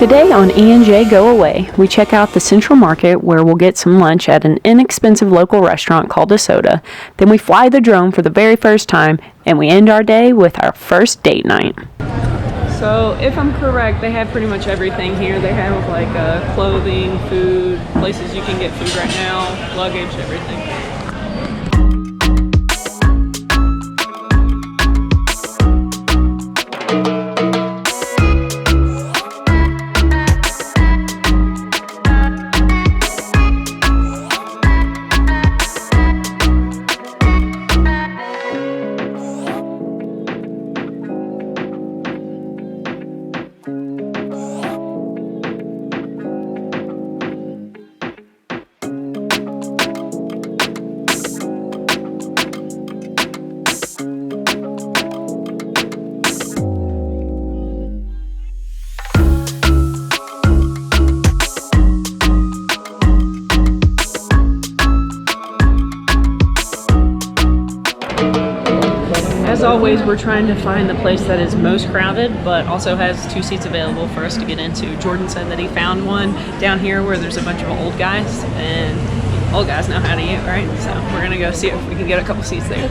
Today on E&J Go Away, we check out the Central Market where we'll get some lunch at an inexpensive local restaurant called Soda. Then we fly the drone for the very first time, and we end our day with our first date night. So, if I'm correct, they have pretty much everything here. They have like clothing, food, places you can get food right now, luggage, everything. As always, we're trying to find the place that is most crowded, but also has 2 seats available for us to get into. Jordan said that he found one down here where there's a bunch of old guys, and old guys know how to eat, right? So we're gonna go see if we can get a couple seats there.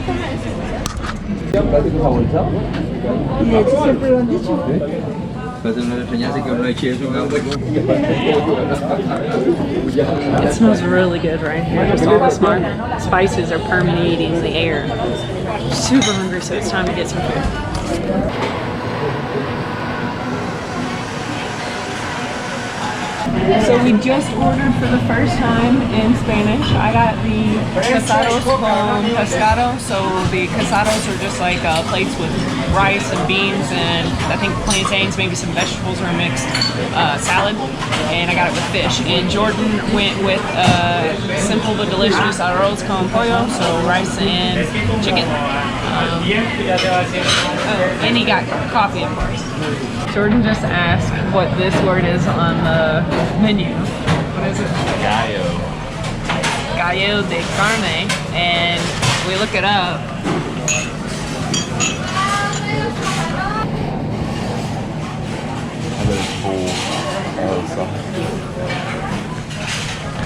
It smells really good right here. Just all the smart spices are permeating the air. I'm super hungry, so it's time to get some food. So we just ordered for the first time in Spanish. I got the casados con pescado. So the casados are just like plates with rice and beans and I think plantains, maybe some vegetables or a mixed salad. And I got it with fish. And Jordan went with simple but delicious arroz con pollo, so rice and chicken. And he got coffee, of course. Jordan just asked what this word is on the menu. What is it? Gallo. Gallo de carne. And we look it up.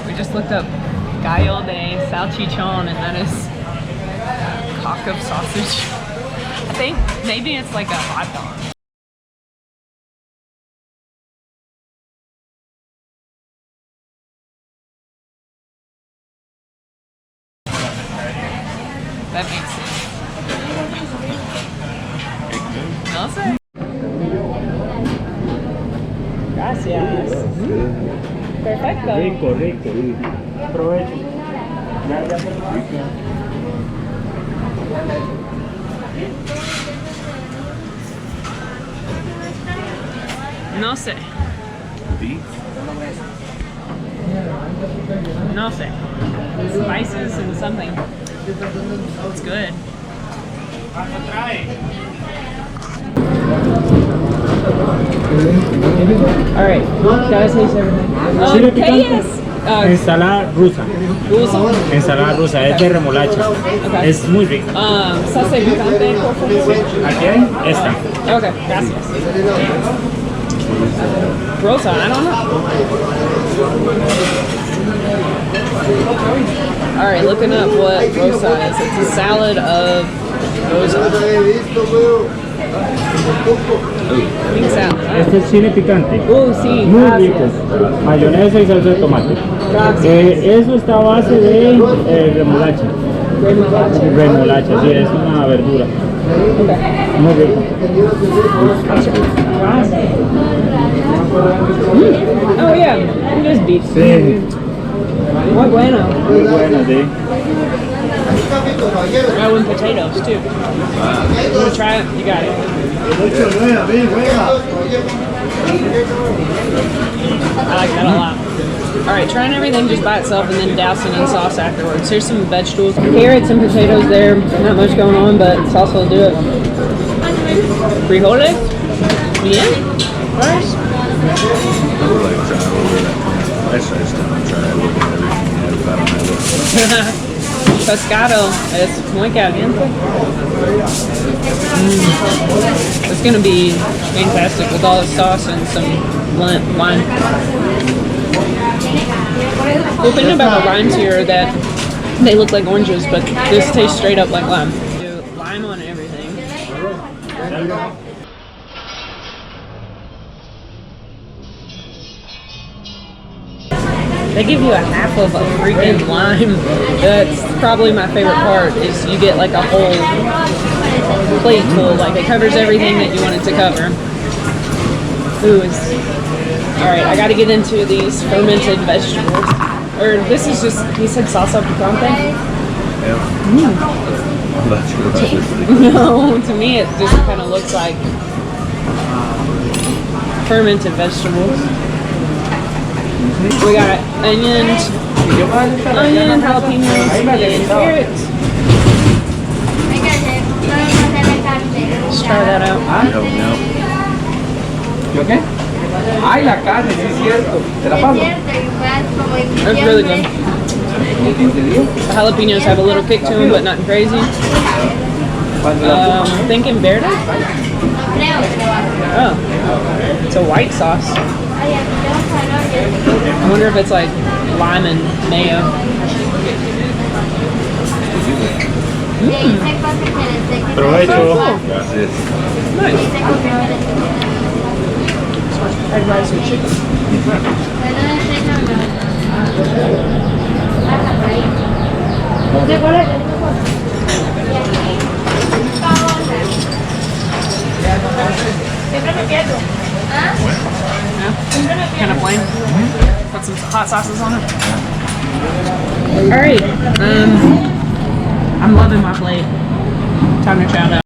We just looked up gallo de salchichon, and that is cock of sausage. I think maybe it's like a hot dog. That makes sense. No sé. Gracias. Perfecto. Rico, rico. Aprovecho. No sé. Beef? No sé. Spices and something. It's good. All right, guys, taste everything. ¿Qué es? Ensalada rusa. Rusa. Ensalada rusa, es de remolacha. Okay. Es muy rico. Salsa picante, por favor. ¿Aquí hay? Esta. Okay, gracias. Rosa, I don't know. All right, looking up what rosa is. It's a salad of rosa. Green salad. Este es chile picante. Sí, muy gracias. rico. Mayonesa y salsa de tomate. Gracias. Eso está a base de remolacha. Remolacha. Remolacha, sí, es una verdura. Okay. Muy rico. Oh yeah, it is beef. Sí. Muy bueno. Muy buena, sí. Oh, and potatoes too. You wanna try it? You got it. I like that a lot. Alright, trying everything just by itself and then dousing in sauce afterwards. Here's some vegetables. Carrots and potatoes there. Not much going on, but sauce will do it. Frijoles? Bien. Rice? pescado es muy caliente. It's gonna be fantastic with all the sauce and some lime. The thing about the limes here are that they look like oranges, but this tastes straight up like lime. Do lime on everything. They give you a half of a freaking lime. That's probably my favorite part, is you get like a whole plate full. Like it covers everything that you want it to cover. Ooh, alright, I gotta get into these fermented vegetables. Or this is just, he said salsa picante? Yeah. No, to me it just kind of looks like fermented vegetables. We got onion, jalapenos, and carrots. Let's try that out. ¿Yo qué? Ay, la carne, sí es cierto. ¿Te la paso? That's really good. The jalapenos have a little kick to them, but not crazy. Thinking verde? Oh, it's a white sauce. I wonder if it's like lime and mayo. Provecho. Gracias. Nice. Fried rice and chicken. Kind of plain. Put some hot sauces on it. Alright. I'm loving my plate. Time to shout out.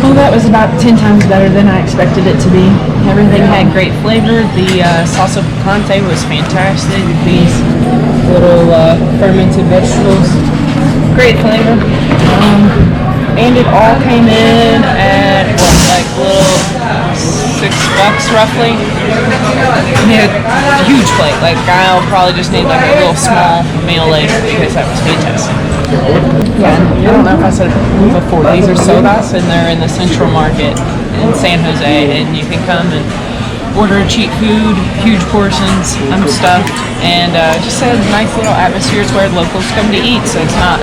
Well, that was about 10 times better than I expected it to be. Everything had great flavor. The salsa picante was fantastic. These little fermented vegetables, great flavor. And it all came in at what, like a little $6 roughly. We had a huge plate. Like I'll probably just need like a little small meal later because that was fantastic. Yeah, I don't know if I said it before. These are sodas, and they're in the Central Market in San Jose, and you can come and order cheap food, huge portions. I'm stuffed, and just a nice little atmosphere. It's where locals come to eat, so it's not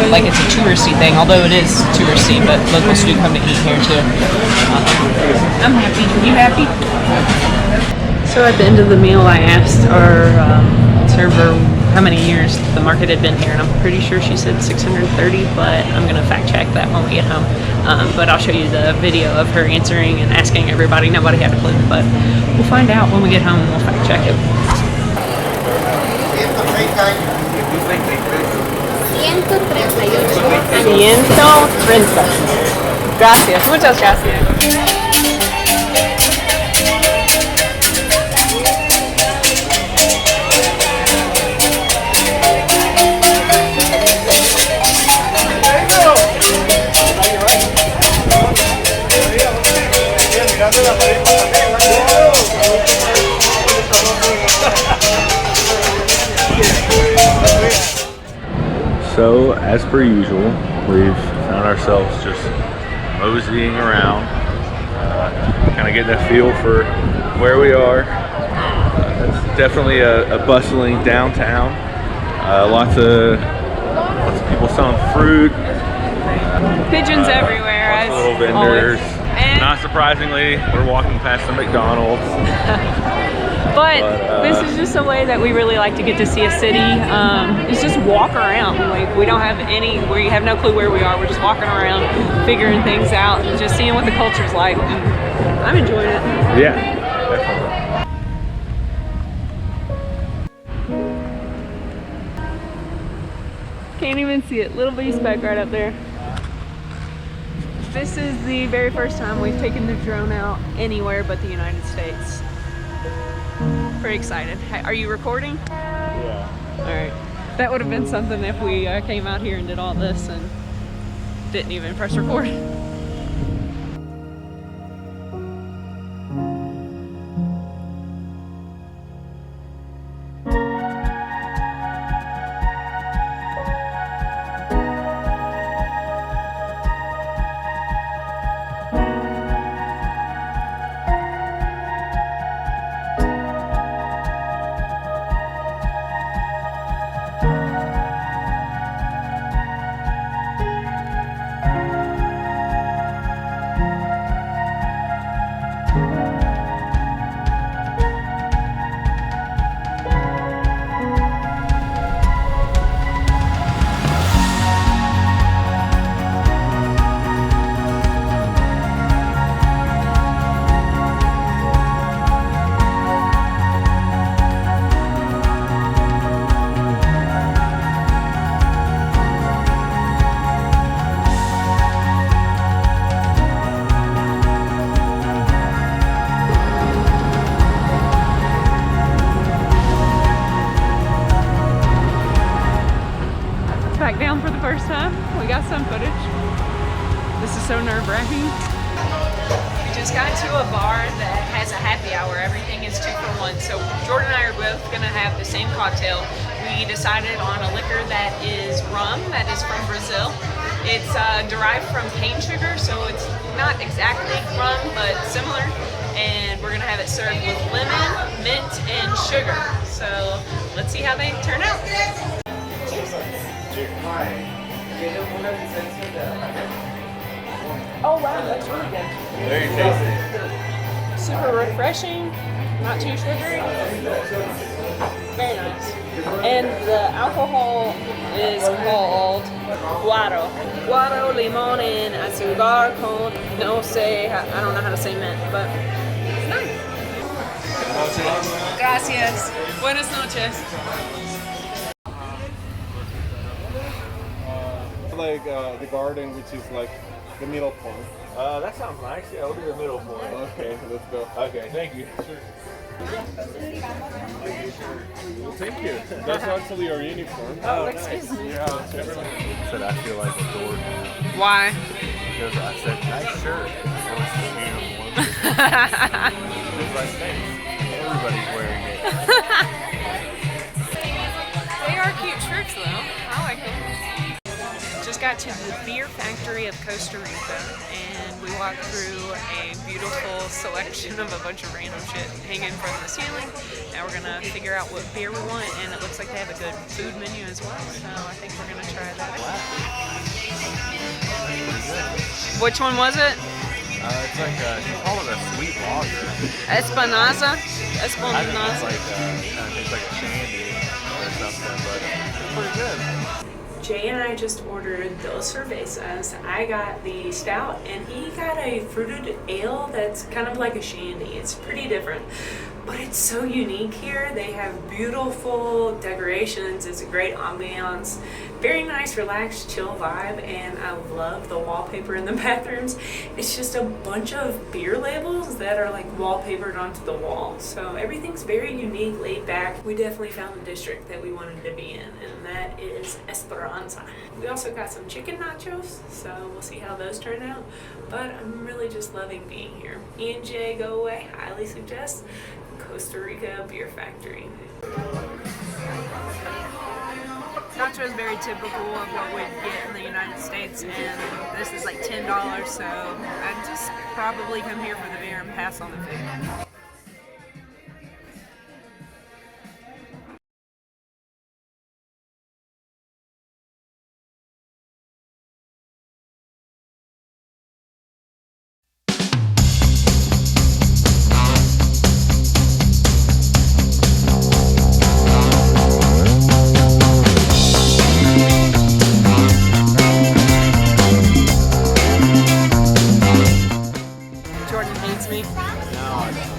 like it's a touristy thing, although it is touristy, but locals do come to eat here too. I'm happy. You happy? So at the end of the meal, I asked our server how many years the market had been here, and I'm pretty sure she said 630, but I'm gonna fact check that when we get home. But I'll show you the video of her answering and asking everybody. Nobody had a clue, but we'll find out when we get home and we'll fact check it. 130. Gracias, muchas gracias. So, as per usual, we've found ourselves just moseying around, kind of getting a feel for where we are. It's definitely a bustling downtown. Lots of people selling fruit. Pigeons everywhere, Lots as of little vendors. always. And Not surprisingly, we're walking past the McDonald's. But this is just a way that we really like to get to see a city. It's just walk around. Like we have no clue where we are. We're just walking around, figuring things out, and just seeing what the culture's like. And I'm enjoying it. Yeah, definitely. Can't even see it. Little bitty speck right up there. This is the very first time we've taken the drone out anywhere but the United States. Pretty excited. Are you recording? Yeah. Alright. That would have been something if we came out here and did all this and didn't even press record. Back down for the first time. We got some footage. This is so nerve-wracking. We just got to a bar that has a happy hour. Everything is 2 for 1. So Jordan and I are both gonna have the same cocktail. We decided on a liquor that is rum, that is from Brazil. It's derived from cane sugar, so it's not exactly rum, but similar. And we're gonna have it served with lemon, mint, and sugar. So let's see how they turn out. Oh wow, that's really good. Very tasty. Super refreshing, not too sugary. Very nice. And the alcohol is called guaro. Guaro, limón, and azúcar con, no sé, I don't know how to say mint, but it's nice. Gracias. Buenas noches. Like the garden, which is like the middle point. That sounds nice. Yeah, we'll do the middle point. Okay, let's go. Okay, thank you. Well, thank you. That's actually our uniform. Oh, excuse me. Yeah, Said I feel like a dork Why? because I said nice shirt. It was the uniform. It was like thanks. Everybody's wearing it. They are cute shirts though. I like them. Just got to the beer factory of Costa Rica and we walked through a beautiful selection of a bunch of random shit hanging from the ceiling. Now we're gonna figure out what beer we want, and it looks like they have a good food menu as well, so I think we're gonna try that out. Which one was it? It's like you call it a sweet lager. Espanaza? I think it's Espanaza. like kind of tastes like a shandy or something, but it's pretty good. Jay and I just ordered dos cervezas. I got the stout and he got a fruited ale that's kind of like a shandy. It's pretty different, but it's so unique here. They have beautiful decorations. It's a great ambiance. Very nice, relaxed, chill vibe, and I love the wallpaper in the bathrooms. It's just a bunch of beer labels that are like wallpapered onto the wall. So everything's very unique, laid back. We definitely found the district that we wanted to be in, and that is Esperanza. We also got some chicken nachos, so we'll see how those turn out. But I'm really just loving being here. E&J, go away, highly suggest. Costa Rica Beer Factory. Nacho is very typical of what we'd get in the United States, and this is like $10, so I'd just probably come here for the beer and pass on the food.